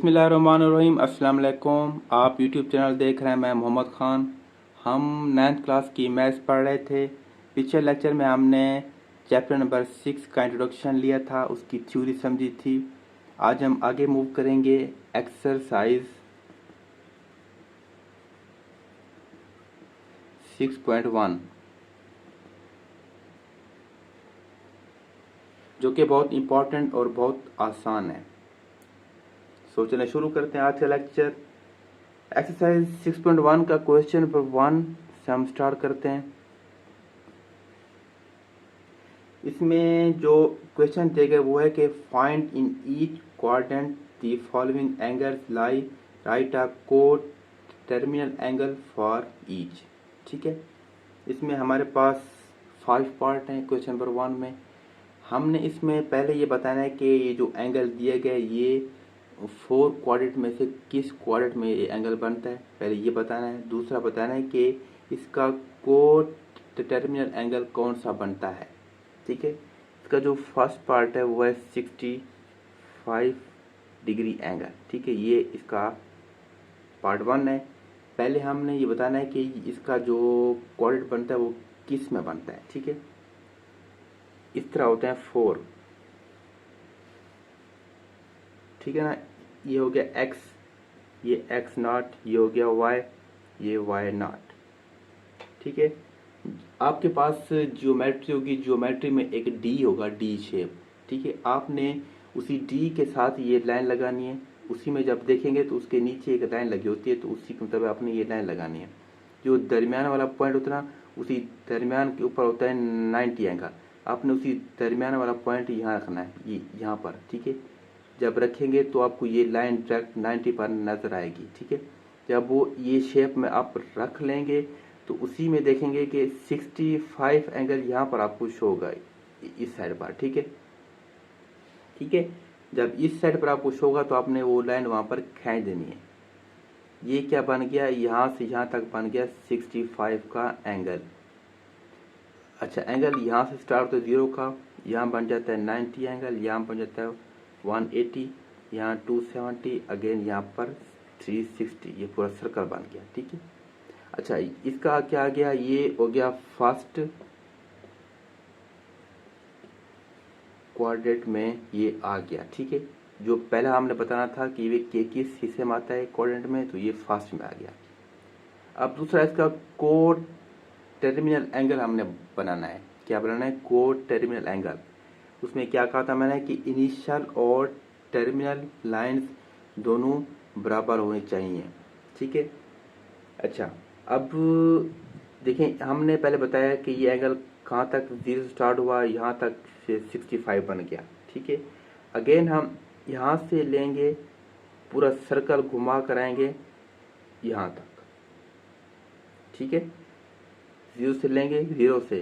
बिस्मिल्लाहिर्रहमानिर्रहीम। अस्सलाम वालेकुम। आप यूट्यूब चैनल देख रहे हैं, मैं मोहम्मद ख़ान। हम 9th क्लास की मैथ्स पढ़ रहे थे। पिछले लेक्चर में हमने चैप्टर नंबर 6 का इंट्रोडक्शन लिया था, उसकी थ्योरी समझी थी। आज हम आगे मूव करेंगे एक्सरसाइज 6.1, जो कि बहुत इम्पोर्टेंट और बहुत आसान है। सो चलिए शुरू करते हैं आज का लेक्चर। एक्सरसाइज 6.1 का क्वेश्चन नंबर 1 से हम स्टार्ट करते हैं। इसमें जो क्वेश्चन दिए गए वो है कि find in each quadrant the following angles lie, write a coterminal angle for each. ठीक है, इसमें हमारे पास 5 पार्ट हैं क्वेश्चन नंबर 1 में। हमने इसमें पहले ये बताना है कि ये जो एंगल दिए गए ये 4 क्वाड्रेंट में से किस क्वाड्रेंट में ये एंगल बनता है, पहले ये बताना है। दूसरा बताना है कि इसका को टर्मिनल एंगल कौन सा बनता है। ठीक है, इसका जो फर्स्ट पार्ट है वो है 65 डिग्री एंगल। ठीक है, ये इसका पार्ट 1 है। पहले हमने ये बताना है कि इसका जो क्वाड्रेंट बनता है वो किस में बनता है। ठीक है, इस तरह होते हैं 4। ठीक है ना, ये हो गया x, ये x नॉट, ये हो गया y, ये y नॉट। ठीक है, आपके पास जियोमेट्री होगी, जियोमेट्री में एक d होगा, d शेप। ठीक है, आपने उसी d के साथ ये लाइन लगानी है। उसी में जब देखेंगे तो उसके नीचे एक लाइन लगी होती है, तो उसी के मतलब आपने ये लाइन लगानी है। जो दरमियान वाला पॉइंट होता है ना, उसी दरमियान के ऊपर होता है 90 एंगल। आपने उसी दरमियान वाला पॉइंट यहाँ रखना है, ये यहाँ पर। ठीक है, जब रखेंगे तो आपको ये लाइन डायरेक्ट 90 पर नजर आएगी। ठीक है, जब वो ये शेप में आप रख लेंगे तो उसी में देखेंगे कि 65 एंगल यहाँ पर आपको शो होगा इस साइड पर। ठीक है, ठीक है, जब इस साइड पर आपको शो होगा तो आपने वो लाइन वहां पर खींच देनी है। ये क्या बन गया, यहाँ से यहाँ तक बन गया 65 का एंगल। अच्छा, एंगल यहाँ से स्टार्ट होता है 0 का, यहाँ बन जाता है 90 एंगल, यहाँ बन जाता है 180, यहाँ 270, अगेन यहाँ पर 360। ये पूरा सर्कल बन गया। ठीक है, अच्छा इसका क्या आ गया, ये हो गया फर्स्ट क्वाड्रेंट में ये आ गया। ठीक है, जो पहला हमने बताना था कि ये किस हिस्से में आता है क्वाड्रेंट में, तो ये फर्स्ट में आ गया। अब दूसरा इसका को टर्मिनल एंगल हमने बनाना है। क्या बनाना है, को टर्मिनल एंगल। उसमें क्या कहा था मैंने कि इनिशियल और टर्मिनल लाइंस दोनों बराबर होने चाहिए। ठीक है, अच्छा अब देखें, हमने पहले बताया कि ये एंगल कहाँ तक 0 स्टार्ट हुआ, यहाँ तक 65 बन गया। ठीक है, अगेन हम यहाँ से लेंगे, पूरा सर्कल घुमा कर आएंगे यहाँ तक। ठीक है, 0 से लेंगे, 0 से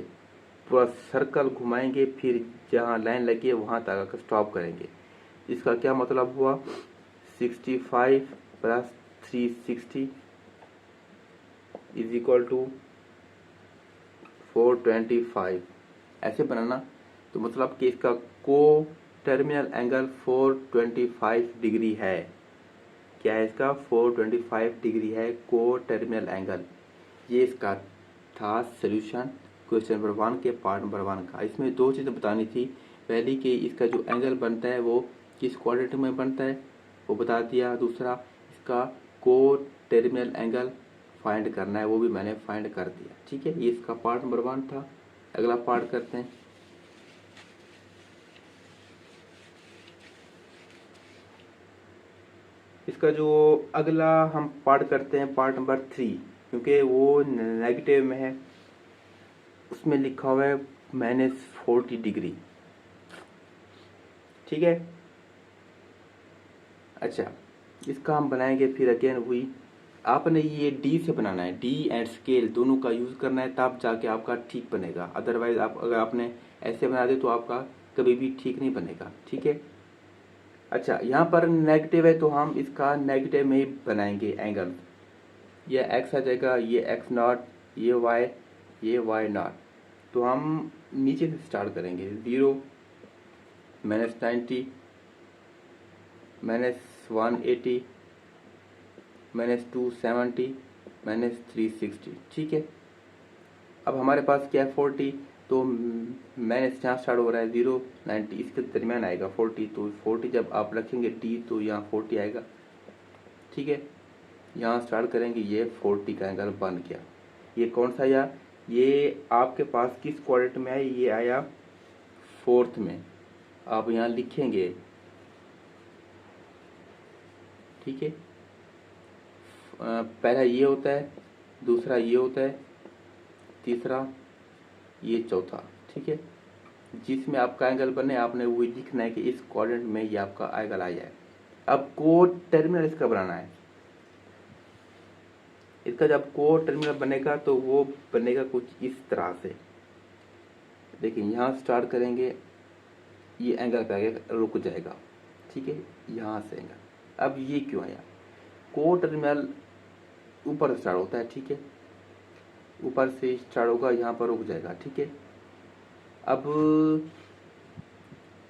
पूरा सर्कल घुमाएंगे, फिर जहाँ लाइन लगी है वहाँ तक आकर स्टॉप करेंगे। इसका क्या मतलब हुआ, 65 प्लस 360 इज इक्वल टू 425। ऐसे बनाना, तो मतलब कि इसका को टर्मिनल एंगल 425 डिग्री है। क्या है इसका, 425 डिग्री है को टर्मिनल एंगल। ये इसका था सोल्यूशन क्वेश्चन नंबर 1 के पार्ट नंबर 1 का। इसमें 2 चीज़ें बतानी थी। पहली कि इसका जो एंगल बनता है वो किस क्वाड्रेंट में बनता है वो बता दिया। दूसरा इसका को टर्मिनल एंगल फाइंड करना है, वो भी मैंने फाइंड कर दिया। ठीक है, ये इसका पार्ट नंबर 1 था। अगला पार्ट करते हैं। इसका जो अगला हम पार्ट करते हैं, पार्ट नंबर 3, क्योंकि वो नेगेटिव में है। उसमें लिखा हुआ है -40 डिग्री। ठीक है, अच्छा इसका हम बनाएंगे फिर अगेन वही। आपने ये डी से बनाना है, डी एंड स्केल दोनों का यूज करना है, तब जाके आपका ठीक बनेगा। अदरवाइज आप अगर आपने ऐसे बना दे तो आपका कभी भी ठीक नहीं बनेगा। ठीक है, अच्छा यहाँ पर नेगेटिव है तो हम इसका नेगेटिव में ही बनाएंगे एंगल। ये एक्स आ जाएगा, ये एक्स नॉट, ये वाई नॉट। तो हम नीचे से स्टार्ट करेंगे, 0, -90, -180 -270 -360। ठीक है, अब हमारे पास क्या है 40, तो माइनस यहाँ स्टार्ट हो रहा है 0 90, इसके दरमियान आएगा 40, तो 40 जब आप रखेंगे डी तो यहाँ 40 आएगा। ठीक है, यहाँ स्टार्ट करेंगे, ये 40 का एंगल बन गया। ये कौन सा आया, ये आपके पास किस क्वाड्रेंट में आया, ये आया फोर्थ में। आप यहाँ लिखेंगे, ठीक है, पहला ये होता है, दूसरा ये होता है, तीसरा ये, चौथा। ठीक है, जिसमें आपका एंगल बने आपने वही लिखना है कि इस क्वाड्रेंट में ये आपका एंगल आ जाए। अब को टर्मिनल इसका बनाना है। इसका जब को टर्मिनल बनेगा तो वो बनेगा कुछ इस तरह से। देखिए यहाँ स्टार्ट करेंगे, ये एंगल पे आएगा, रुक जाएगा। ठीक है, यहाँ से एंगल। अब ये क्यों आया, को टर्मिनल ऊपर से स्टार्ट होता है। ठीक है, ऊपर से स्टार्ट होगा, यहाँ पर रुक जाएगा। ठीक है, अब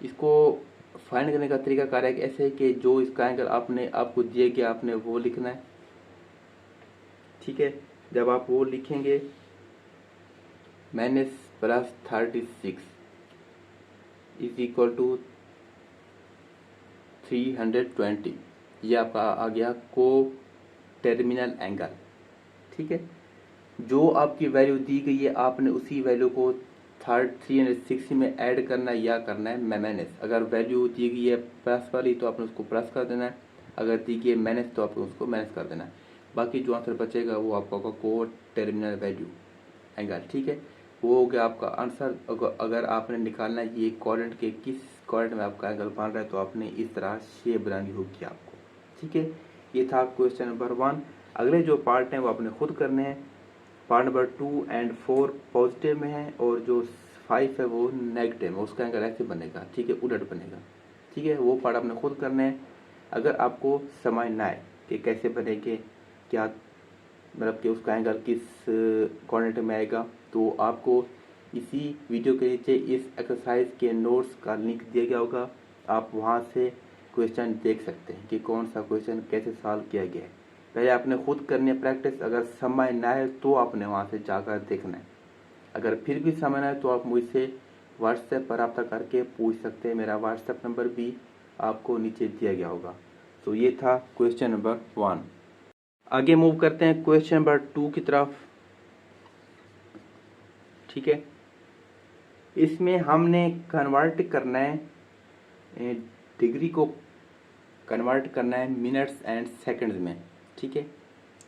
इसको फाइंड करने का तरीका कार है ऐसे है कि जो इसका एंगल आपको दिया गया आपने वो लिखना है। ठीक है, जब आप वो लिखेंगे -+36 इज इक्वल टू 320, ये आपका आ गया को टर्मिनल एंगल। ठीक है, जो आपकी वैल्यू दी गई है आपने उसी वैल्यू को 360 में ऐड करना या करना है माइनस। अगर वैल्यू दी गई है प्लस वाली तो आपने उसको प्लस कर देना है, अगर दी गई है माइनस तो आपको उसको माइनस कर देना है। बाकी जो आंसर बचेगा वो आपका होगा को टर्मिनल वैल्यू एंगल। ठीक है, वो हो गया आपका आंसर। अगर आपने निकालना है ये क्वाड्रेंट के किस क्वाड्रेंट में आपका एंगल बन रहा है तो आपने इस तरह शेप बनानी होगी आपको। ठीक है, ये था क्वेश्चन नंबर 1। अगले जो पार्ट हैं वो आपने खुद करने हैं। पार्ट नंबर 2 एंड 4 पॉजिटिव में है और जो 5 है वो नेगेटिव में, उसका एंगल ऐसे बनेगा। ठीक है, उलट बनेगा। ठीक है, वो पार्ट आपने खुद करने हैं। अगर आपको समझ ना आए कि कैसे बनेंगे, क्या मतलब कि उसका एंगल किस क्वाड्रेंट में आएगा, तो आपको इसी वीडियो के नीचे इस एक्सरसाइज के नोट्स का लिंक दिया गया होगा, आप वहाँ से क्वेश्चन देख सकते हैं कि कौन सा क्वेश्चन कैसे सॉल्व किया गया है। पहले आपने खुद करनी है प्रैक्टिस, अगर समझ ना आए तो आपने वहाँ से जाकर देखना है। अगर फिर भी समझ ना आए तो आप मुझसे व्हाट्सएप पर रब्ता करके पूछ सकते हैं, मेरा व्हाट्सएप नंबर भी आपको नीचे दिया गया होगा। तो ये था क्वेश्चन नंबर 1। आगे मूव करते हैं क्वेश्चन नंबर 2 की तरफ। ठीक है, इसमें हमने कन्वर्ट करना है, डिग्री को कन्वर्ट करना है मिनट्स एंड सेकंड्स में। ठीक है,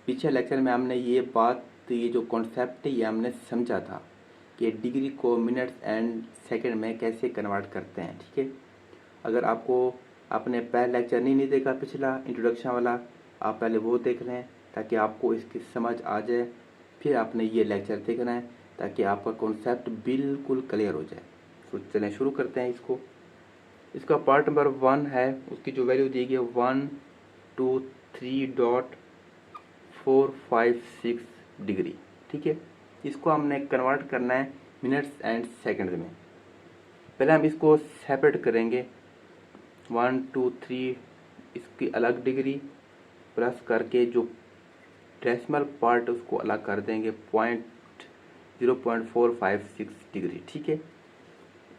पिछले लेक्चर में हमने ये बात, ये जो कॉन्सेप्ट है ये हमने समझा था कि डिग्री को मिनट्स एंड सेकंड में कैसे कन्वर्ट करते हैं। ठीक है, अगर आपने पहला लेक्चर नहीं देखा, पिछला इंट्रोडक्शन वाला, आप पहले वो देख लें ताकि आपको इसकी समझ आ जाए। फिर आपने ये लेक्चर देखना है ताकि आपका कॉन्सेप्ट बिल्कुल क्लियर हो जाए। तो चलें शुरू करते हैं इसको। इसका पार्ट नंबर 1 है, उसकी जो वैल्यू दी गई है 123.456 डिग्री। ठीक है, इसको हमने कन्वर्ट करना है मिनट्स एंड सेकंड में। पहले हम इसको सेपरेट करेंगे, 1 2 3 इसकी अलग डिग्री प्लस करके जो डेसिमल पार्ट उसको अलग कर देंगे 0.456 डिग्री। ठीक है,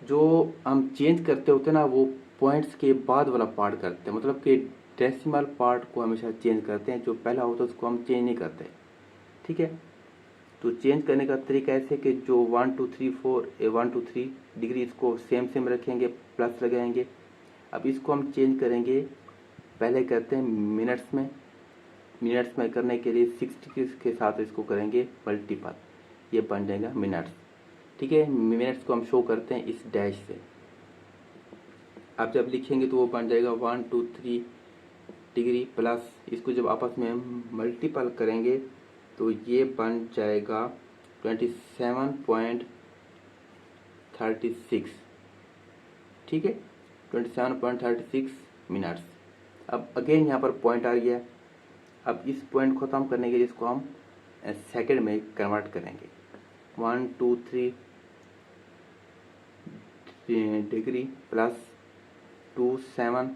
जो हम चेंज करते होते हैं ना वो पॉइंट्स के बाद वाला पार्ट करते हैं, मतलब कि डेसिमल पार्ट को हमेशा चेंज करते हैं, जो पहला होता है उसको हम चेंज नहीं करते। ठीक है, तो चेंज करने का तरीका ऐसे कि जो 1 2 3 4 1 2 3 डिग्री इसको सेम रखेंगे, प्लस लगाएंगे। अब इसको हम चेंज करेंगे, पहले करते हैं मिनट्स में। मिनट्स में करने के लिए 60 के साथ इसको करेंगे मल्टीपल, ये बन जाएगा मिनट्स। ठीक है, मिनट्स को हम शो करते हैं इस डैश से। आप जब लिखेंगे तो वो बन जाएगा 1 2 3 डिग्री प्लस, इसको जब आपस में मल्टीपल करेंगे तो ये बन जाएगा 27.36। ठीक है, 27.36 मिनट्स। अब अगेन यहाँ पर पॉइंट आ गया। अब इस पॉइंट को खत्म करने के लिए इसको हम सेकंड में कन्वर्ट करेंगे। 1 2 3 degree plus 27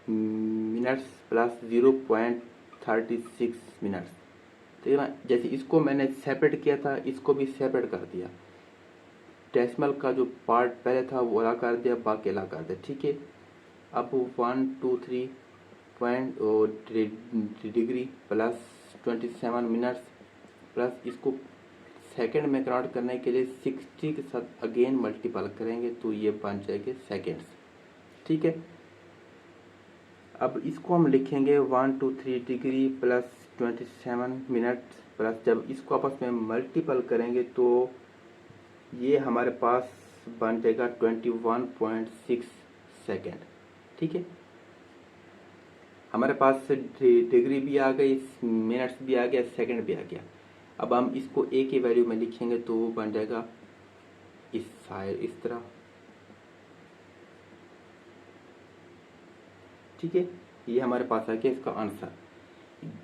minutes plus 0.36 minutes. ठीक है ना। जैसे इसको मैंने सेपरेट किया था, इसको भी सेपरेट कर दिया। डेसिमल का जो पार्ट पहले था वो अलग कर दिया, बाकी अलग कर दिया। ठीक है। अब 123 point degree plus 27 minutes plus इसको सेकंड में कन्वर्ट करने के लिए 60 के साथ अगेन मल्टीपल करेंगे तो ये बन जाएंगे सेकेंड्स। ठीक है। अब इसको हम लिखेंगे 123 डिग्री प्लस 27 मिनट्स प्लस, जब इसको आपस में मल्टीपल करेंगे तो ये हमारे पास बन जाएगा 21.6 सेकेंड। ठीक है। हमारे पास डिग्री भी आ गई, मिनट्स भी आ गया, सेकंड भी आ गया। अब हम इसको ए की वैल्यू में लिखेंगे तो वो बन जाएगा इस तरह। ठीक है। ये हमारे पास आ गया इसका आंसर।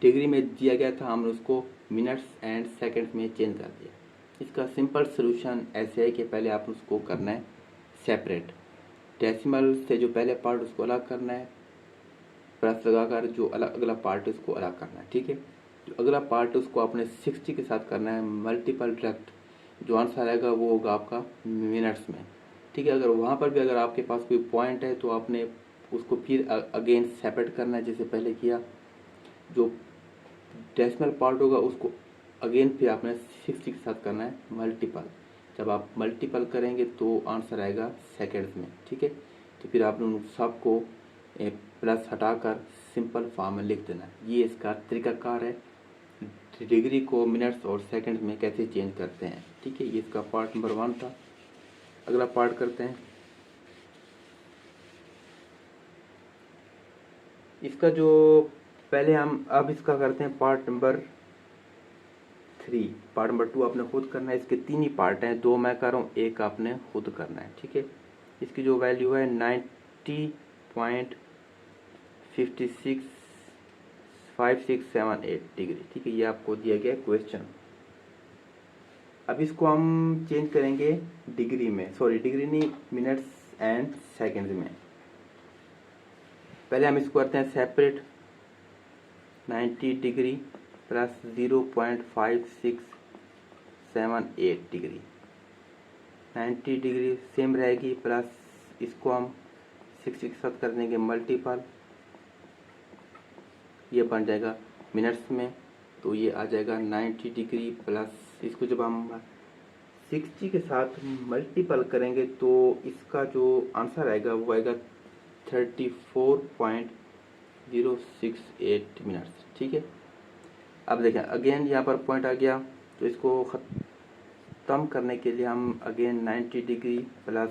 डिग्री में दिया गया था, हमने उसको मिनट्स एंड सेकंड्स में चेंज कर दिया। इसका सिंपल सोल्यूशन ऐसे है कि पहले आप उसको करना है सेपरेट, डेसिमल से जो पहले पार्ट उसको अलग करना है, प्लस लगाकर जो अगला पार्ट उसको अलग करना है। ठीक है। जो अगला पार्ट उसको आपने 60 के साथ करना है मल्टीपल डायरेक्ट, जो आंसर आएगा वो होगा आपका मिनट्स में। ठीक है। अगर वहाँ पर भी अगर आपके पास कोई पॉइंट है तो आपने उसको फिर अगेन सेपरेट करना है जैसे पहले किया। जो डेसिमल पार्ट होगा उसको अगेन फिर आपने 60 के साथ करना है मल्टीपल। जब आप मल्टीपल करेंगे तो आंसर आएगा सेकेंड्स में। ठीक है। तो फिर आपने उन सबको प्लस हटाकर सिंपल फॉर्म में लिख देना। ये इसका तरीकाकार है, डिग्री को मिनट्स और सेकंड्स में कैसे चेंज करते हैं। ठीक है। ये इसका पार्ट नंबर 1 था। अगला पार्ट करते हैं। इसका जो पहले हम अब इसका करते हैं पार्ट नंबर 3। पार्ट नंबर 2 आपने खुद करना है। इसके 3 ही पार्ट हैं, 2 मैं कर रहा हूँ, एक आपने खुद करना है। ठीक है। इसकी जो वैल्यू है 90.5678 डिग्री। ठीक है। ये आपको दिया गया क्वेश्चन। अब इसको हम चेंज करेंगे डिग्री में, सॉरी डिग्री नहीं, मिनट्स एंड सेकंड्स में। पहले हम इसको करते हैं separate. 90 degree plus 0.5678 degree. 90 degree same रहेगी, प्लस इसको हम 60 के साथ कर देंगे मल्टीपल, ये बन जाएगा मिनट्स में। तो ये आ जाएगा 90 डिग्री प्लस, इसको जब हम 60 के साथ मल्टीपल करेंगे तो इसका जो आंसर आएगा वो आएगा 34.068 मिनट्स। ठीक है। अब देखें अगेन यहाँ पर पॉइंट आ गया, तो इसको ख़त्म करने के लिए हम अगेन 90 डिग्री प्लस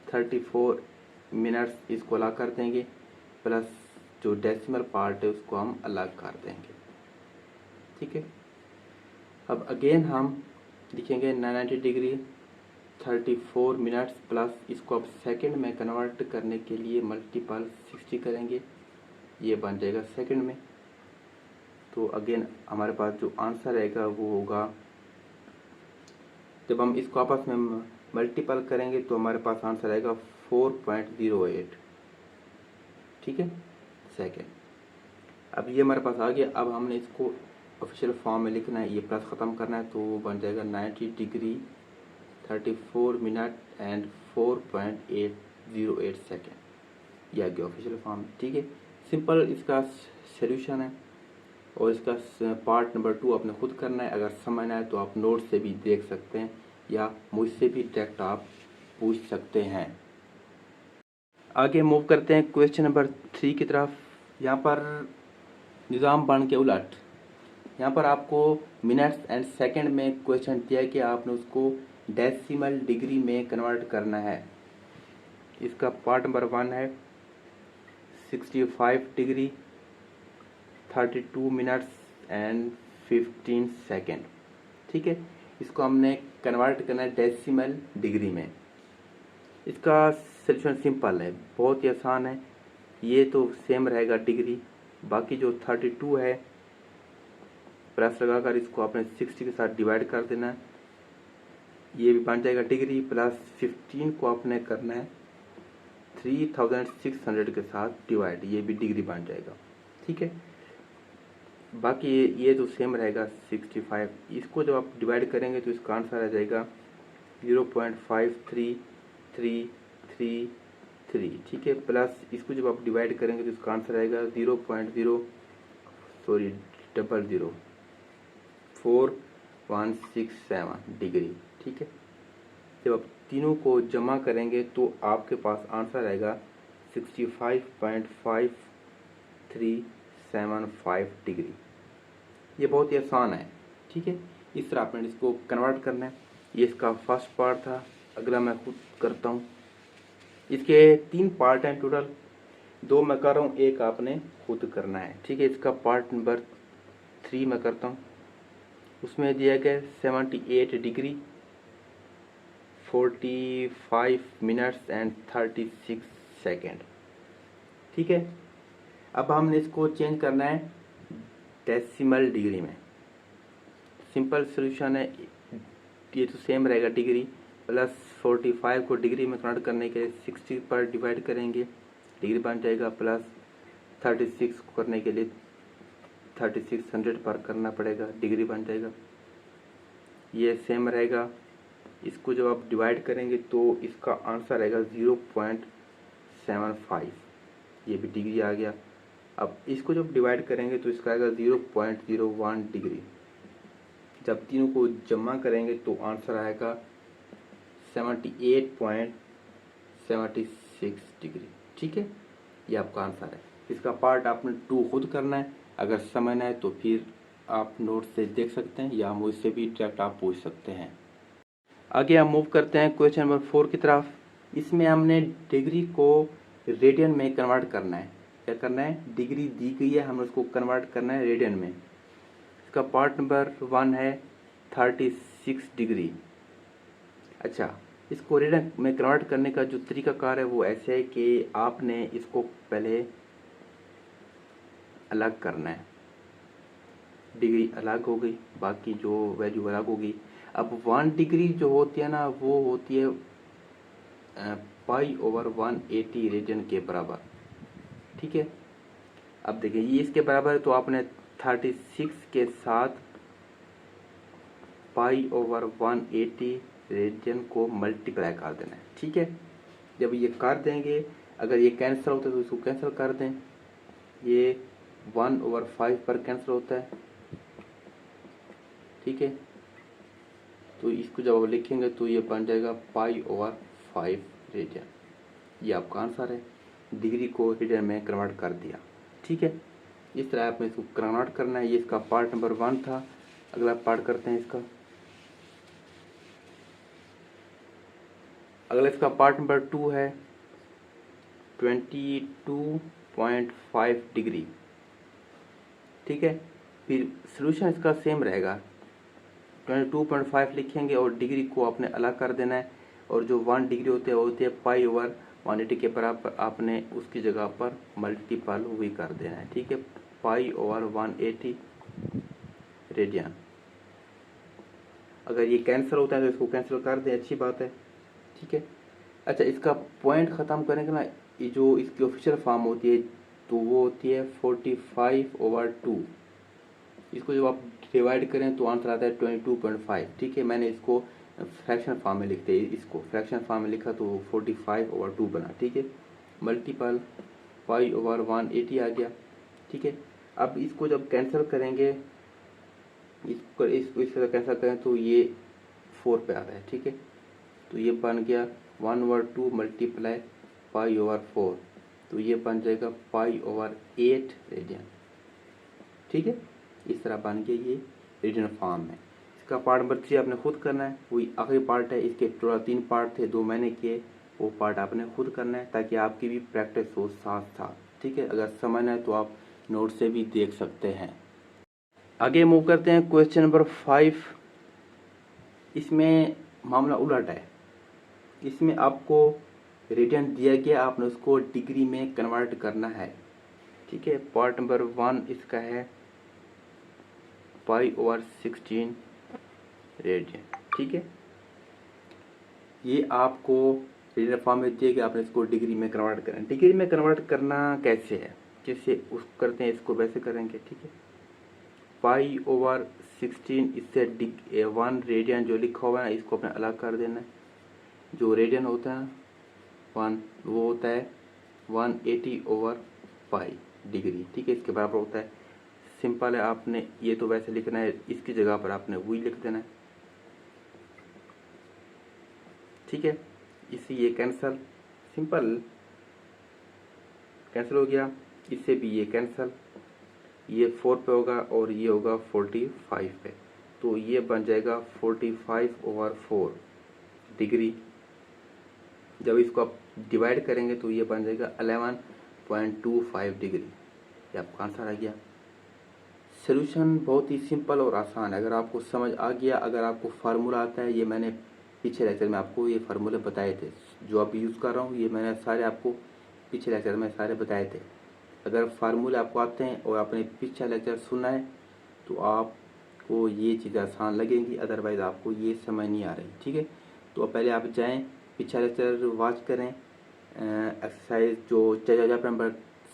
34 मिनट्स इसको अलग कर देंगे, प्लस जो डेसिमल पार्ट है उसको हम अलग कर देंगे। ठीक है। अब अगेन हम लिखेंगे 90 डिग्री 34 मिनट्स प्लस इसको अब सेकंड में कन्वर्ट करने के लिए मल्टीपल 60 करेंगे, ये बन जाएगा सेकंड में। तो अगेन हमारे पास जो आंसर आएगा वो होगा, जब हम इसको आपस में मल्टीपल करेंगे तो हमारे पास आंसर आएगा 4.08। ठीक है, सेकेंड। अब ये हमारे पास आ गया। अब हमने इसको ऑफिशियल फॉर्म में लिखना है, ये प्लस ख़त्म करना है, तो वो बन जाएगा 90 डिग्री 34 मिनट एंड 4.808 सेकेंड। ये आ गया ऑफिशियल फॉर्म। ठीक है। सिंपल इसका सोल्यूशन है, और इसका पार्ट नंबर 2 आपने खुद करना है। अगर समझ ना आए तो आप नोट से भी देख सकते हैं या मुझसे भी डायरेक्ट आप पूछ सकते हैं। आगे मूव करते हैं क्वेश्चन नंबर 3 की तरफ। यहाँ पर निज़ाम बन के उलट, यहाँ पर आपको मिनट्स एंड सेकंड में क्वेश्चन दिया कि आपने उसको डेसिमल डिग्री में कन्वर्ट करना है। इसका पार्ट नंबर 1 है 65 डिग्री 32 मिनट्स एंड 15 सेकेंड। ठीक है। इसको हमने कन्वर्ट करना है डेसिमल डिग्री में। इसका सोल्यूशन सिंपल है, बहुत ही आसान है। ये तो सेम रहेगा डिग्री, बाकी जो 32 है प्लस लगाकर इसको आपने 60 के साथ डिवाइड कर देना है, ये भी बन जाएगा डिग्री, प्लस 15 को आपने करना है 3600 के साथ डिवाइड, ये भी डिग्री बन जाएगा। ठीक है, बाकी ये तो सेम रहेगा 65। इसको जब आप डिवाइड करेंगे तो इसका आंसर आ जाएगा 0.5333। ठीक है, प्लस इसको जब आप डिवाइड करेंगे तो इसका आंसर आएगा 0.04167 डिग्री। ठीक है, जब आप तीनों को जमा करेंगे तो आपके पास आंसर आएगा 65.5375 डिग्री। ये बहुत ही आसान है। ठीक है, इस तरह आपने इसको कन्वर्ट करना है। ये इसका फर्स्ट पार्ट था। अगला मैं खुद करता हूँ। इसके 3 पार्ट हैं टोटल, 2 मैं कर रहा हूँ, एक आपने खुद करना है। ठीक है, इसका पार्ट नंबर 3 मैं करता हूँ। उसमें दिया गया 78 डिग्री 45 मिनट्स एंड 36 सेकेंड। ठीक है, अब हमने इसको चेंज करना है डेसिमल डिग्री में। सिंपल सॉल्यूशन है, ये तो सेम रहेगा, डिग्री प्लस 45 को डिग्री में कन्वर्ट करने के लिए 60 पर डिवाइड करेंगे, डिग्री बन जाएगा, प्लस 36 को करने के लिए 3600 पर करना पड़ेगा, डिग्री बन जाएगा। ये सेम रहेगा। इसको जब आप डिवाइड करेंगे तो इसका आंसर आएगा 0.75, ये भी डिग्री आ गया। अब इसको जब डिवाइड करेंगे तो इसका आएगा 0.01 डिग्री। जब तीनों को जमा करेंगे तो आंसर आएगा 78.76 डिग्री। ठीक है, ये आपका आंसर है। इसका पार्ट आपने 2 खुद करना है। अगर समझना है तो फिर आप नोट से देख सकते हैं या मुझसे भी डायरेक्ट आप पूछ सकते हैं। आगे हम मूव करते हैं क्वेश्चन नंबर 4 की तरफ। इसमें हमने डिग्री को रेडियन में कन्वर्ट करना है। क्या करना है, डिग्री दी गई है, हमें उसको कन्वर्ट करना है रेडियन में। इसका पार्ट नंबर 1 है 36 डिग्री। अच्छा, इसको रेडियन में कन्वर्ट करने का जो तरीकाकार है वो ऐसे है कि आपने इसको पहले अलग करना है। डिग्री अलग हो गई, बाकी जो वैल्यू अलग होगी। अब 1 डिग्री जो होती है ना, वो होती है π/180 रेडियन के बराबर। ठीक है, अब देखिए ये इसके बराबर है, तो आपने 36 के साथ π/180 रेडियन को मल्टीप्लाई कर देना है। ठीक है, जब ये कर देंगे, अगर ये कैंसिल होता है तो इसको कैंसिल कर दें। ये 1/5 पर कैंसिल होता है। ठीक है, तो इसको जब आप लिखेंगे तो ये बन जाएगा π/5 रेडियन। ये आपका आंसर है, डिग्री को रेडियन में कन्वर्ट कर दिया। ठीक है, इस तरह आपने इसको कन्वर्ट करना है। ये इसका पार्ट नंबर 1 था। अगला पार्ट करते हैं इसका। अगला इसका पार्ट नंबर 2 है 22.5 डिग्री। ठीक है, फिर सॉल्यूशन इसका सेम रहेगा, 22.5 लिखेंगे और डिग्री को आपने अलग कर देना है। और जो 1 डिग्री होते हैं वो होती है π/180 के बराबर, आपने उसकी जगह पर मल्टीपल भी कर देना है। ठीक है, π/180 रेडियन। अगर ये कैंसिल होता है तो इसको कैंसिल कर दें, अच्छी बात है। ठीक है, अच्छा, इसका पॉइंट ख़त्म करेंगे ना, ये जो इसकी ऑफिशियल फॉर्म होती है तो वो होती है 45/2। इसको जब आप डिवाइड करें तो आंसर आता है 22.5। ठीक है, मैंने इसको फ्रैक्शन फॉर्म में लिखते हैं, इसको फ्रैक्शन फॉर्म में लिखा तो 45/2 बना। ठीक है, मल्टीपल π/180 आ गया। ठीक है, अब इसको जब कैंसिल करेंगे, इसको इस तरह कैंसिल करें तो ये 4 पे आता है। ठीक है, तो ये बन गया 1/2 मल्टीप्लाई π/4, तो ये बन जाएगा π/8 रेडियन। ठीक है, इस तरह बन गया ये रेडियन फॉर्म में। इसका पार्ट नंबर 3 आपने खुद करना है, वही आखिरी पार्ट है। इसके टोटल 3 पार्ट थे, 2 मैंने किए, वो पार्ट आपने खुद करना है ताकि आपकी भी प्रैक्टिस हो साथ साथ। ठीक है, अगर समझना है तो आप नोट से भी देख सकते हैं। आगे मूव करते हैं क्वेश्चन नंबर 5। इसमें मामला उलट है। इसमें आपको रेडियन दिया गया, आपने उसको डिग्री में कन्वर्ट करना है। ठीक है, पार्ट नंबर 1 इसका है π/16 रेडियन। ठीक है, ये आपको रेडियन फॉर्म में दिए कि आपने इसको डिग्री में कन्वर्ट करना है। डिग्री में कन्वर्ट करना कैसे है, जैसे उस करते हैं इसको वैसे करेंगे, ठीक है। π/16 इससे 1 रेडियन जो लिखा हुआ है इसको अपने अलग कर देना है। जो रेडियन होता है 1 वो होता है 180/π डिग्री, ठीक है, इसके बराबर होता है। सिंपल है, आपने ये तो वैसे लिखना है, इसकी जगह पर आपने वही लिख देना है, ठीक है। इससे ये कैंसल, सिंपल कैंसिल हो गया, इससे भी ये कैंसल, ये 4 पे होगा और ये होगा 45 पे, तो ये बन जाएगा 45/4 डिग्री। जब इसको आप डिवाइड करेंगे तो ये बन जाएगा 11.25 डिग्री। ये आपका आंसर आ गया। सोल्यूशन बहुत ही सिंपल और आसान है, अगर आपको समझ आ गया, अगर आपको फार्मूला आता है, ये मैंने पीछे लेक्चर में आपको ये फार्मूले बताए थे, जो आप यूज़ कर रहा हूँ ये मैंने सारे आपको पीछे लेक्चर में सारे बताए थे। अगर फार्मूले आपको आते हैं और आपने पीछे लेक्चर सुना है तो आपको ये चीज़ें आसान लगेंगी, अदरवाइज़ आपको ये समझ नहीं आ रही, ठीक है। तो पहले आप जाएँ पीछे लेक्चर वॉच करें, एक्सरसाइज जो चैप्टर नंबर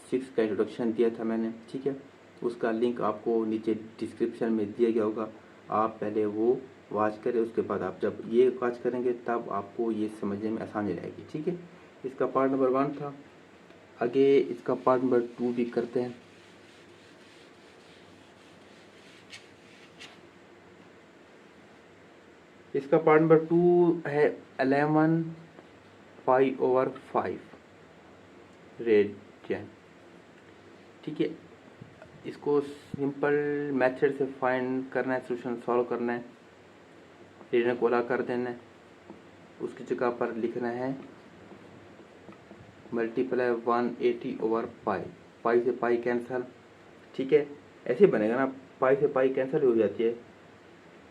6 का इंट्रोडक्शन दिया था मैंने, ठीक है, उसका लिंक आपको नीचे डिस्क्रिप्शन में दिया गया होगा, आप पहले वो वॉच करें। उसके बाद आप जब ये वॉच करेंगे तब आपको ये समझने में आसानी रहेगी, ठीक है। इसका पार्ट नंबर 1 था, आगे इसका पार्ट नंबर 2 भी करते हैं। इसका पार्ट नंबर 2 है 11π/5 रेडियन, ठीक है। इसको सिंपल मेथड से फाइंड करना है, सोल्यूशन सॉल्व करना है, रेडियन को अलग कर देना है, उसकी जगह पर लिखना है मल्टीप्लाई 180/π, पाई से पाई कैंसल, ठीक है। ऐसे बनेगा ना, पाई से पाई कैंसल हो जाती है,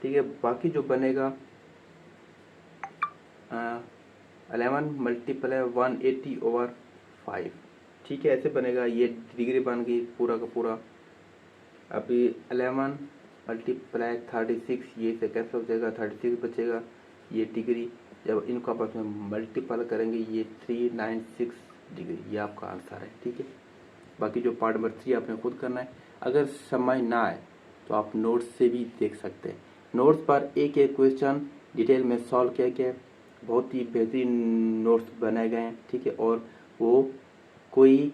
ठीक है। बाकी जो बनेगा 11 × 180/5, ठीक है, ऐसे बनेगा। ये डिग्री बन गई पूरा का पूरा। अभी 11 × 36, ये से कैंसिल हो जाएगा, 36 बचेगा, ये डिग्री। जब इनको आपस में मल्टीपल करेंगे ये 396 डिग्री, ये आपका आंसर है, ठीक है। बाकी जो पार्ट नंबर 3 आपने खुद करना है, अगर समझ ना आए तो आप नोट्स से भी देख सकते हैं। नोट्स पर एक एक क्वेश्चन डिटेल में सॉल्व किया गया है, बहुत ही बेहतरीन नोट्स बनाए गए हैं, ठीक है। और वो कोई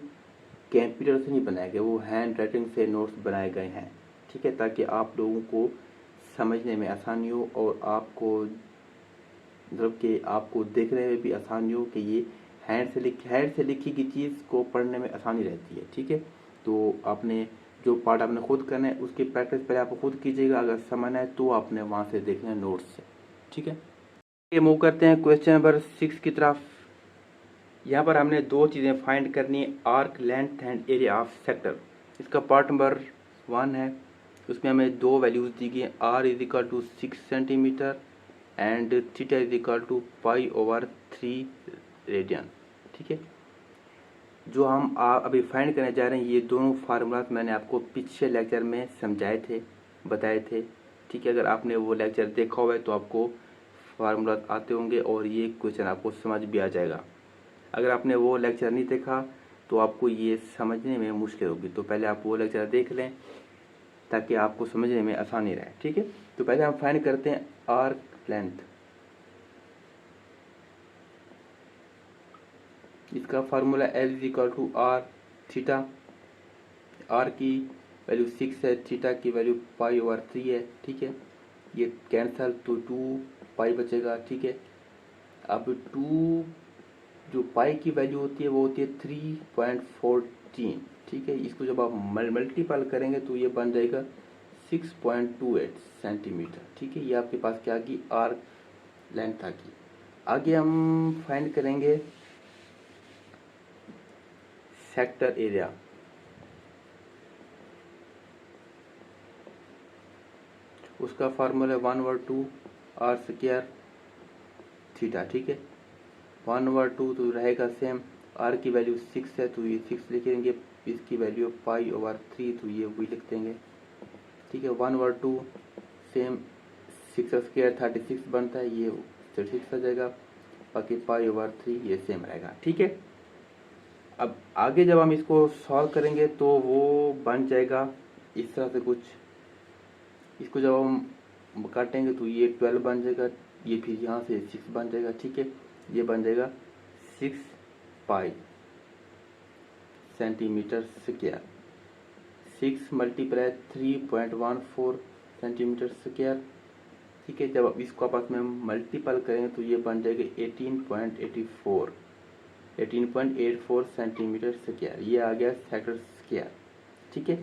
कंप्यूटर से नहीं बनाए गए, वो हैंड राइटिंग से नोट्स बनाए गए हैं, ठीक है, ताकि आप लोगों को समझने में आसानी हो और आपको मतलब कि आपको देखने में भी आसानी हो कि ये हैंड से लिखी की चीज़ को पढ़ने में आसानी रहती है, ठीक है। तो आपने जो पार्ट आपने खुद करना है उसकी प्रैक्टिस पहले आप खुद कीजिएगा, अगर समझना है तो आपने वहाँ से देखना है नोट्स से, ठीक है। ये मूव करते हैं क्वेश्चन नंबर 6 की तरफ। यहाँ पर हमने दो चीज़ें फाइंड करनी है, arc length and area of sector. इसका पार्ट नंबर 1 है, उसमें हमें दो वैल्यूज़ दी गई हैं, r = 6 सेंटीमीटर एंड θ = π/3 रेडियन, ठीक है। जो हम अभी फाइंड करने जा रहे हैं, ये दोनों फार्मूलाज मैंने आपको पिछले लेक्चर में समझाए थे, बताए थे, ठीक है। अगर आपने वो लेक्चर देखा हुआ है तो आपको फार्मूलाज आते होंगे और ये क्वेश्चन आपको समझ भी आ जाएगा। अगर आपने वो लेक्चर नहीं देखा तो आपको ये समझने में मुश्किल होगी, तो पहले आप वो लेक्चर देख लें ताकि आपको समझने में आसानी रहे, ठीक है। तो पहले हम फाइंड करते हैं आर्क लेंथ। इसका formula L = r theta. r की वैल्यू 6 है, थीटा की वैल्यू π/3 है, ठीक है। ये कैंसल तो 2π बचेगा, ठीक है। अब 2 जो पाई की वैल्यू होती है वो होती है 3.14, ठीक है। इसको जब आप मल्टीपल करेंगे तो ये बन जाएगा 6.28 सेंटीमीटर, ठीक है। ये आपके पास क्या आ गई, आर्क लेंथ आ गई। आगे हम फाइंड करेंगे सेक्टर एरिया। उसका फार्मूला 1/2 r² थीटा, ठीक है। 1/2 तो रहेगा सेम, r की वैल्यू 6 है तो ये 6 लिखेंगे, इसकी वैल्यू π/3 तो ये वही लिख देंगे, ठीक है। 1/2 सेम, 6² 36 बनता है, ये 36 आ जाएगा। बाकी π/3 ये सेम रहेगा। ठीक है, अब आगे जब हम इसको सॉल्व करेंगे तो वो बन जाएगा इस तरह से कुछ। इसको जब हम काटेंगे तो ये 12 बन जाएगा, ये फिर यहाँ से 6 बन जाएगा। ठीक है, ये बन जाएगा 6 पाई सेंटीमीटर स्क्वायर। 6 × 3.14 centimetre square. ठीक है, जब अब इसको आपस में मल्टीपल करेंगे तो ये बन जाएगा 18.84 सेंटीमीटर स्क्वायर। ये आ गया सेक्टर स्क्वायर। ठीक है,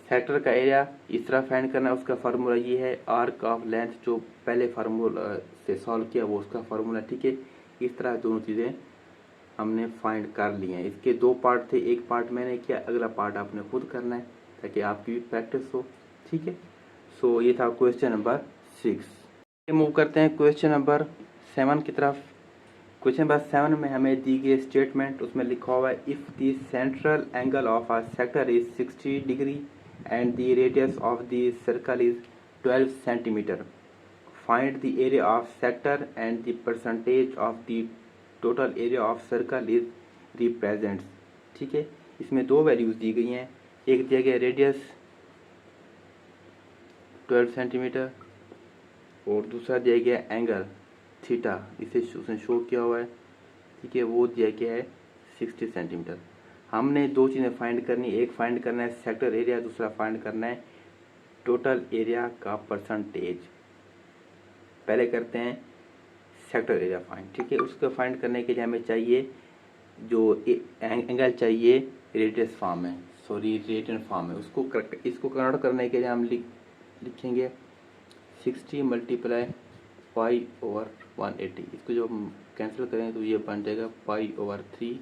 सेक्टर का एरिया इस तरह फाइंड करना है। उसका फार्मूला ये है, आर्क ऑफ लेंथ, जो पहले फार्मूला से सॉल्व किया वो उसका फार्मूला। ठीक है, इस तरह दोनों चीज़ें हमने फाइंड कर ली हैं। इसके 2 पार्ट थे, एक पार्ट मैंने किया, अगला पार्ट आपने खुद करना है ताकि आपकी भी प्रैक्टिस हो। ठीक है, सो ये था क्वेश्चन नंबर 6। मूव करते हैं क्वेश्चन नंबर 7 की तरफ। क्वेश्चन नंबर 7 में हमें दी गई स्टेटमेंट, उसमें लिखा हुआ है if the central angle of a sector is 60 degree and the radius of the circle is 12 centimeter. Find the area of sector and the percentage of the total area of circle is represents. ठीक है, इसमें 2 values दी गई हैं। एक दिया गया radius 12 centimetre और दूसरा दिया गया एंगल थीटा, इसे उसने शो किया हुआ है। ठीक है, वो दिया गया है 60 सेंटीमीटर। हमने 2 चीज़ें फाइंड करनी, एक फाइंड करना है सेक्टर एरिया, दूसरा फाइंड करना है टोटल एरिया का परसेंटेज। पहले करते हैं सेक्टर एरिया फाइंड। ठीक है, उसको फाइंड करने के लिए हमें चाहिए जो एंगल चाहिए रेडियस फॉर्म में, रेडियन फॉर्म में। इसको कन्वर्ट करने के लिए हम लिखेंगे 60 × π/180। इसको जब हम कैंसिल करेंगे तो ये बन जाएगा π/3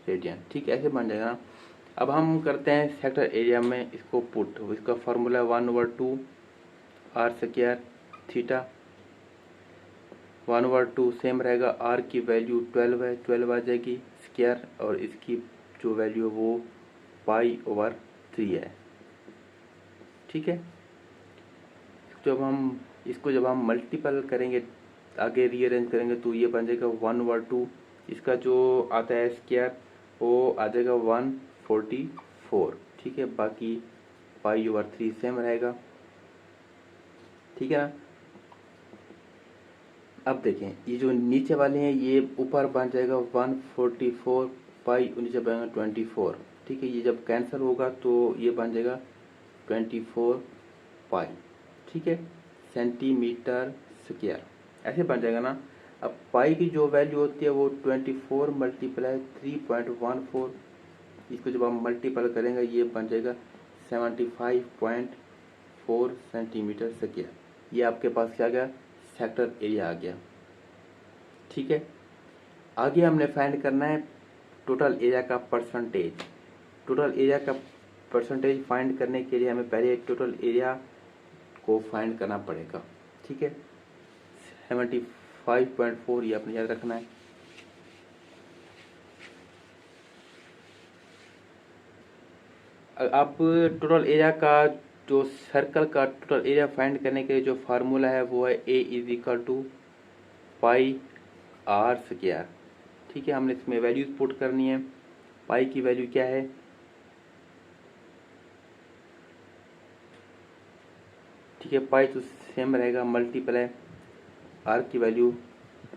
रेडियन। ठीक है, ऐसे बन जाएगा ना। अब हम करते हैं सेक्टर एरिया में इसको पुट। इसका formula 1/2 r square theta. 1/2 same रहेगा, r की वैल्यू 12 है, 12 आ जाएगी स्क्वायर, और इसकी जो वैल्यू है वो π/3 है। ठीक है, जब हम मल्टीपल करेंगे, आगे रीअरेंज करेंगे तो ये बन जाएगा 1/2। इसका जो आता है स्क्वायर वो आ जाएगा 144। ठीक है, बाकी π/3 सेम रहेगा। ठीक है ना। अब देखें, ये जो नीचे वाले हैं ये ऊपर बन जाएगा 144, पाई नीचे बनेगा 24। ठीक है, ये जब कैंसिल होगा तो ये बन जाएगा 24 पाई। ठीक है, सेंटीमीटर स्क्वायर ऐसे बन जाएगा ना। अब पाई की जो वैल्यू होती है वो 24 × 3.14। इसको जब हम मल्टीपल करेंगे ये बन जाएगा 75.4 सेंटीमीटर स्क्वायर। ये आपके पास क्या आ गया, सेक्टर एरिया आ गया। ठीक है, आगे हमने फाइंड करना है टोटल एरिया का परसेंटेज। टोटल एरिया का परसेंटेज फाइंड करने के लिए हमें पहले टोटल एरिया को फाइंड करना पड़ेगा। ठीक है, 75.4 ये आपने याद रखना है। अब टोटल एरिया का जो सर्कल का टोटल एरिया फाइंड करने के लिए जो फार्मूला है वो है A = πr²। ठीक है, हमने इसमें वैल्यूज पुट करनी है। पाई की वैल्यू क्या है, ठीक है, पाई तो सेम रहेगा, मल्टीप्लाई आर की वैल्यू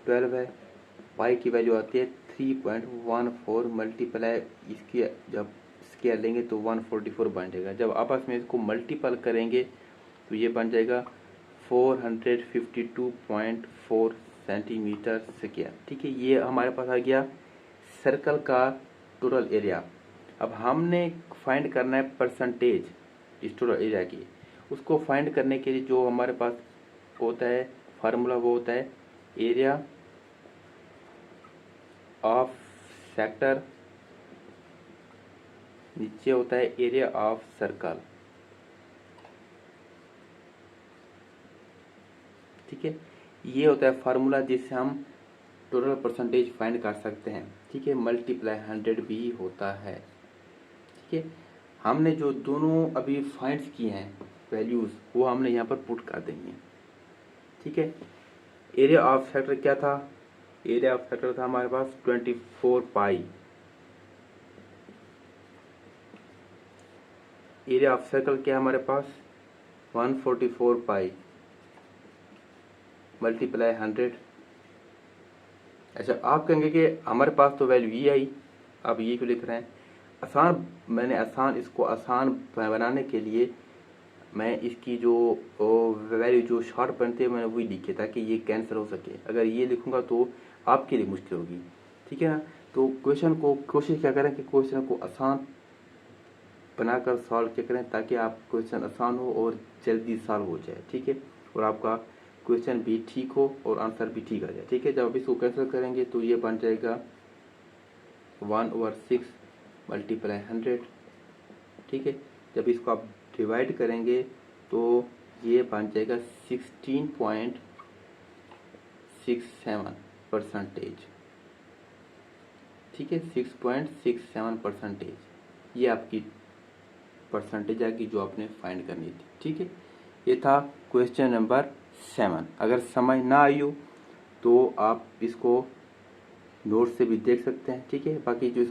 12 है, पाई की वैल्यू आती है 3.14 मल्टीप्लाई इसकी जब स्क्वायर लेंगे तो 144 बन जाएगा। जब आपस में इसको मल्टीपल करेंगे तो ये बन जाएगा 452.4 सेंटीमीटर स्क्वायर। ठीक है, ये हमारे पास आ गया सर्कल का टोटल एरिया। अब हमने फाइंड करना है परसेंटेज इस टोटल एरिया की। उसको फाइंड करने के लिए जो हमारे पास होता है फार्मूला वो होता है एरिया ऑफ सेक्टर, नीचे होता है एरिया ऑफ सर्कल। ठीक है, ये होता है फार्मूला जिससे हम टोटल परसेंटेज फाइंड कर सकते हैं। ठीक है, मल्टीप्लाई 100 भी होता है। ठीक है, हमने जो दोनों अभी फाइंड्स किए हैं वैल्यूज वो हमने यहाँ पर पुट कर देंगे। ठीक है, एरिया ऑफ सेक्टर क्या था एरिया ऑफ सेक्टर था हमारे पास 24 पाई। एरिया ऑफ सर्कल क्या है हमारे पास 144 पाई मल्टीप्लाई 100। अच्छा, आप कहेंगे कि हमारे पास तो वैल्यू ये आई, आप ये क्यों लिख रहे हैं? इसको आसान बनाने के लिए मैं इसकी जो वैल्यू जो शॉर्ट बनते हैं मैंने वही लिखे ताकि ये कैंसिल हो सके। अगर ये लिखूंगा तो आपके लिए मुश्किल होगी, ठीक है ना। तो क्वेश्चन को कोशिश क्या करें कि क्वेश्चन को आसान बनाकर सॉल्व क्या करें ताकि आप क्वेश्चन आसान हो और जल्दी सॉल्व हो जाए, ठीक है, और आपका क्वेश्चन भी ठीक हो और आंसर भी ठीक आ जाए, ठीक है। जब आप इसको कैंसिल करेंगे तो ये बन जाएगा 1/6 मल्टीप्लाई 100, ठीक है। जब इसको आप डिवाइड करेंगे तो ये बन जाएगा 16.67%, ठीक है, 6.67%। ये आपकी परसेंटेज आएगी जो आपने फाइंड करनी थी, ठीक है। ये था क्वेश्चन नंबर 7। अगर समझ ना आई हो तो आप इसको नोट से भी देख सकते हैं, ठीक है। बाकी जो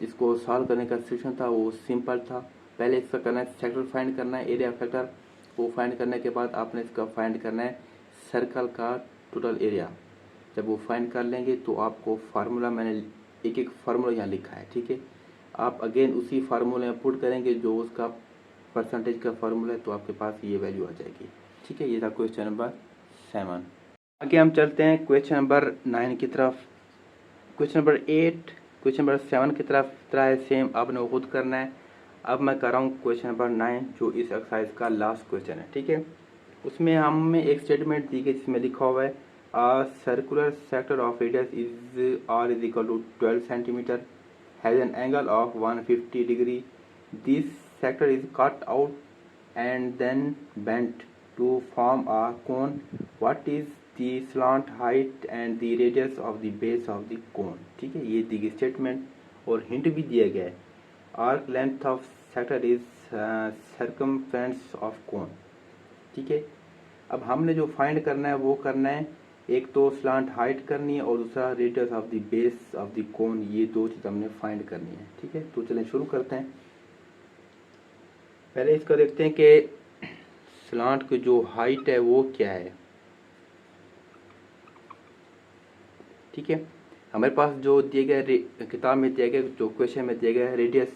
इसको सॉल्व करने का सिचुएशन था वो सिंपल था। पहले इसका करना है सेक्टर फाइंड करना है, एरिया फैक्टर वो फाइंड करने के बाद आपने इसका फाइंड करना है सर्कल का टोटल एरिया। जब वो फाइंड कर लेंगे तो आपको फार्मूला, मैंने एक एक फार्मूला यहाँ लिखा है, ठीक है। आप अगेन उसी फार्मूले में पुट करेंगे जो उसका परसेंटेज का फार्मूला है तो आपके पास ये वैल्यू आ जाएगी, ठीक है। ये था क्वेश्चन नंबर 7। आगे हम चलते हैं क्वेश्चन नंबर 9 की तरफ। क्वेश्चन नंबर 8 क्वेश्चन नंबर 7 की तरह है, सेम आपने वो खुद करना है। अब मैं कर रहा हूँ क्वेश्चन नंबर 9 जो इस एक्सरसाइज का लास्ट क्वेश्चन है, ठीक है। उसमें हमें एक स्टेटमेंट दी गई जिसमें लिखा हुआ है a circular sector of radius is r is equal to 12 centimeter has an angle of 150 degree. This sector is cut out and then bent to form a cone. What is the slant height and the radius of the base of the cone? ठीक है, ये दी गई statement और hint भी दिया गया है। Arc length of sector is circumference of cone, ठीक है। अब हमने जो फाइंड करना है वो करना है, एक तो स्लांट हाइट करनी है और दूसरा radius of the base of the cone, ये दो चीज हमने फाइंड करनी है, ठीक है। तो चलें शुरू करते हैं। पहले इसका देखते हैं कि स्लांट की जो हाइट है वो क्या है, ठीक है। हमारे पास जो दिए गए किताब में दिया गया, जो क्वेश्चन में दिया गया है रेडियस,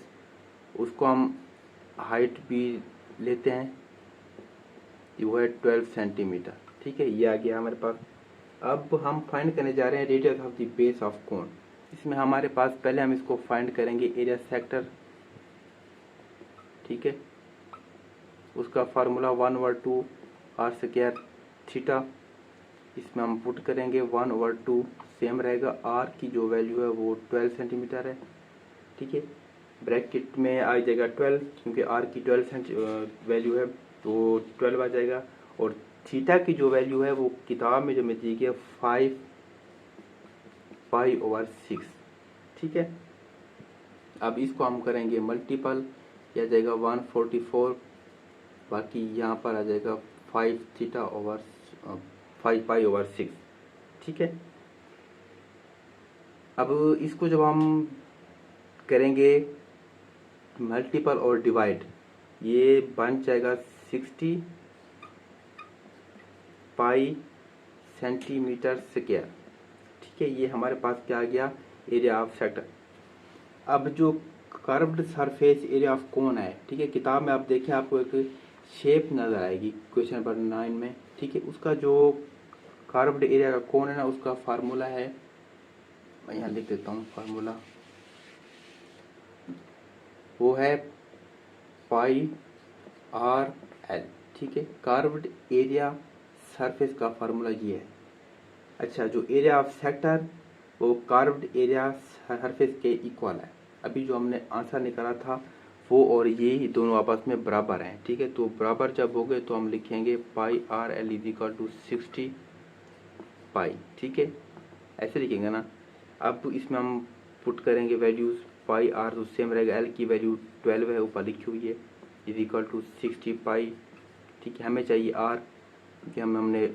उसको हम हाइट भी लेते हैं, वो है 12 सेंटीमीटर, ठीक है। ये आ गया हमारे पास। अब हम फाइंड करने जा रहे हैं radius of the base of cone. इसमें हमारे पास पहले हम इसको फाइंड करेंगे एरिया सेक्टर, ठीक है। उसका फार्मूला 1/2 r स्क्वायर थीटा। इसमें हम पुट करेंगे 1/2, सेम रहेगा। r की जो वैल्यू है वो 12 सेंटीमीटर है, ठीक है। ब्रैकेट में आ जाएगा 12 क्योंकि r की 12 वैल्यू है तो 12 आ जाएगा। और थीटा की जो वैल्यू है वो किताब में जो मैं दी गई है 5 पाई/6, ठीक है। अब इसको हम करेंगे मल्टीपल, यह जाएगा 144, बाकी यहाँ पर आ जाएगा 5 पाई/6, ठीक है। अब इसको जब हम करेंगे मल्टीपल और डिवाइड, ये बन जाएगा 60 पाई सेंटीमीटर स्क्वायर, ठीक है। ये हमारे पास क्या आ गया, एरिया ऑफ सेक्टर। अब जो curved surface area of cone है, ठीक है, किताब में आप देखें आपको एक शेप नजर आएगी क्वेश्चन नंबर 9 में, ठीक है। उसका जो कर्व्ड एरिया का कोन है ना, उसका फार्मूला है, मैं यहाँ लिख देता हूँ फार्मूला, वो है πr/l, ठीक है। कर्व्ड एरिया सरफेस का फार्मूला ये है। अच्छा, जो एरिया ऑफ सेक्टर वो कर्व्ड एरिया सरफेस के इक्वल है। अभी जो हमने आंसर निकाला था वो और ये ही दोनों आपस में बराबर हैं, ठीक है। तो बराबर जब हो गए तो हम लिखेंगे πr/l = 60 पाई, ठीक है, ऐसे लिखेंगे ना। अब इसमें हम पुट करेंगे वैल्यूज, πr तो सेम रहेगा, l की वैल्यू 12 है ऊपर लिखी हुई है, = 60 पाई, ठीक है। हमें चाहिए r, क्योंकि हमने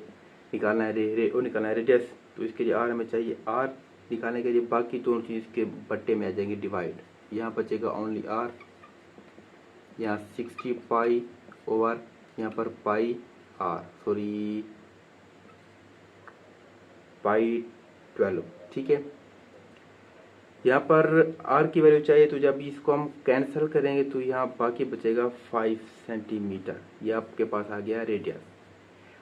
निकालना है निकालना है रेडियस, तो इसके लिए आर हमें चाहिए। आर निकालने के लिए बाकी दोनों चीज़ के बट्टे में आ जाएंगे डिवाइड। यहाँ बचेगा ओनली आर, यहाँ 60 पाई ओवर यहाँ पर पाई आर, सॉरी पाई 12। ठीक है, यहाँ पर आर की वैल्यू चाहिए, तो जब इसको हम कैंसिल करेंगे तो यहाँ बाकी बचेगा 5 सेंटीमीटर। ये आपके पास आ गया रेडियस।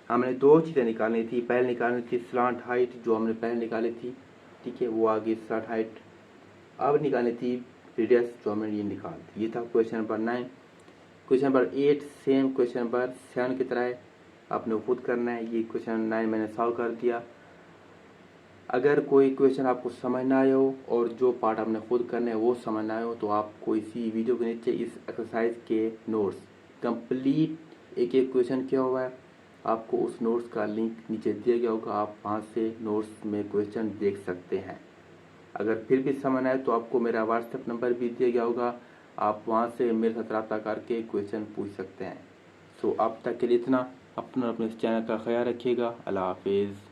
हमने दो चीज़ें निकालनी थी, पहले निकालनी थी स्लांट हाइट जो हमने पहले निकाली थी, ठीक है, वो आ गई स्लांट हाइट। अब निकालनी थी रेडियस जो हमने ये निकाल दी। ये था question number 9। Question number 8 same question number 7 की तरह है, आपने खुद करना है। ये क्वेश्चन 9 मैंने सॉल्व कर दिया। अगर कोई क्वेश्चन आपको समझ ना आए हो और जो पार्ट आपने खुद करना है वो समझ ना आए हो, तो आपको इसी वीडियो के नीचे इस एक्सरसाइज के नोट्स कंप्लीट एक एक क्वेश्चन किया हुआ है, आपको उस नोट्स का लिंक नीचे दिया गया होगा, आप वहाँ से नोट्स में क्वेश्चन देख सकते हैं। अगर फिर भी समझ ना आए तो आपको मेरा व्हाट्सएप नंबर भी दिया गया होगा, आप वहाँ से मेरे साथ रब्ता करके क्वेश्चन पूछ सकते हैं। सो अब तक के लिए इतना। अपने चैनल का ख्याल रखिएगा। अल्लाह हाफिज़।